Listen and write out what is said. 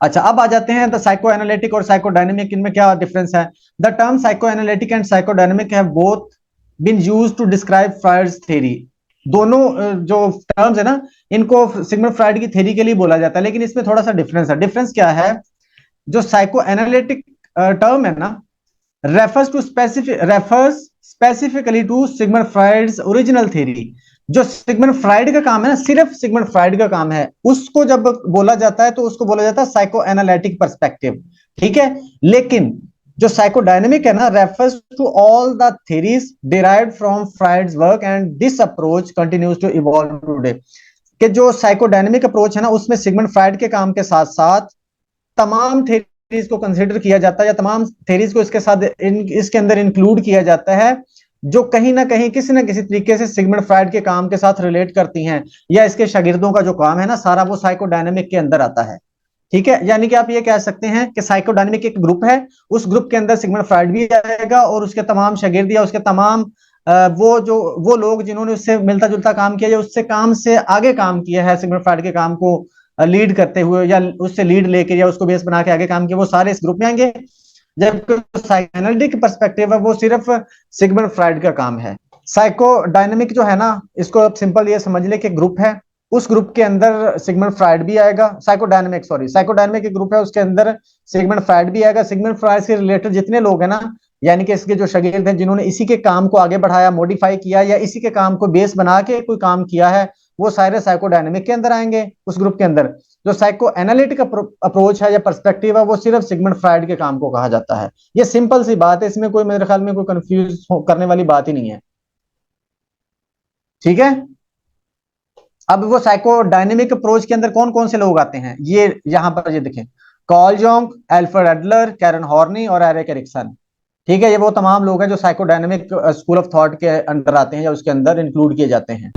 अच्छा, अब आ जाते हैं द साइको एनालिटिक और साइको डायनेमिक, इनमें क्या डिफरेंस है। The term psychoanalytic and psychodynamic have both been used to describe Freud's theory. दोनों जो टर्म्स है ना, इनको सिगमंड फ्राइड की थ्योरी के लिए बोला जाता है, लेकिन इसमें थोड़ा सा डिफरेंस है। डिफरेंस क्या है, जो साइको एनालिटिक टर्म है ना, refers specifically to Sigmund Freud's original theory. जो सिगमंड फ्राइड का काम है ना, सिर्फ सिगमंड फ्राइड का काम है, उसको जब बोला जाता है तो उसको बोला जाता है साइको एनालिटिक पर्सपेक्टिव। ठीक है। लेकिन जो साइको डायनेमिक है ना, refers to all the theories derived from Freud's work and this approach continues to evolve today. कि जो साइको डायनेमिक अप्रोच है ना, उसमें सिगमंड फ्राइड के काम के साथ साथ तमाम थेरीज को कंसिडर किया जाता है, या तमाम थेरीज को इसके साथ इसके अंदर इंक्लूड किया जाता है, जो कहीं ना कहीं किसी ना किसी तरीके से सिगमंड फ्राइड के काम के साथ रिलेट करती हैं, या इसके शागिर्दों का जो काम है ना सारा, वो साइकोडायनेमिक के अंदर आता है। ठीक है। यानी कि आप ये कह सकते हैं कि साइकोडायनेमिक एक ग्रुप है, उस ग्रुप के अंदर सिगमंड फ्राइड भी आएगा, और उसके तमाम शागिर्द या उसके तमाम वो लोग जिन्होंने उससे मिलता जुलता काम किया या उससे काम से आगे काम किया है, सिगमंड फ्राइड के काम को लीड करते हुए या उससे लीड लेके या उसको बेस बना के आगे काम किया, वो सारे इस ग्रुप में आएंगे। जबकि साइकोएनालिटिक पर्सपेक्टिव है, वो सिर्फ सिगमंड फ्राइड का काम है। साइको डायनेमिक जो है ना, इसको आप सिंपल ये समझ ले कि ग्रुप है, उस ग्रुप के अंदर सिगमंड फ्राइड भी आएगा। साइको डायनेमिक एक ग्रुप है, उसके अंदर सिगमंड फ्राइड भी आएगा। सिगमंड फ्राइड से रिलेटेड जितने लोग हैं ना, यानी कि इसके जो शागिर्द हैं जिन्होंने इसी के काम को आगे बढ़ाया, मॉडिफाई किया, या इसी के काम को बेस बना के कोई काम किया है, वो सारे साइको डायनेमिक के अंदर आएंगे, उस ग्रुप के अंदर। जो साइको एनालिटिक अप्रोच है या पर्सपेक्टिव है, वो सिर्फ सिगमंड फ्राइड के काम को कहा जाता है। ये सिंपल सी बात है, इसमें कोई मेरे ख्याल में कोई कंफ्यूज करने वाली बात ही नहीं है। ठीक है। अब वो साइको डायनेमिक अप्रोच के अंदर कौन कौन से लोग आते हैं, ये यहां पर ये देखें। Carl Jung, Alfred Adler, Karen Horney और एरिक एरिक्सन। ठीक है। ये वो तमाम लोग हैं जो psychodynamic school of thought के अंडर आते हैं या उसके अंदर इंक्लूड किए जाते हैं।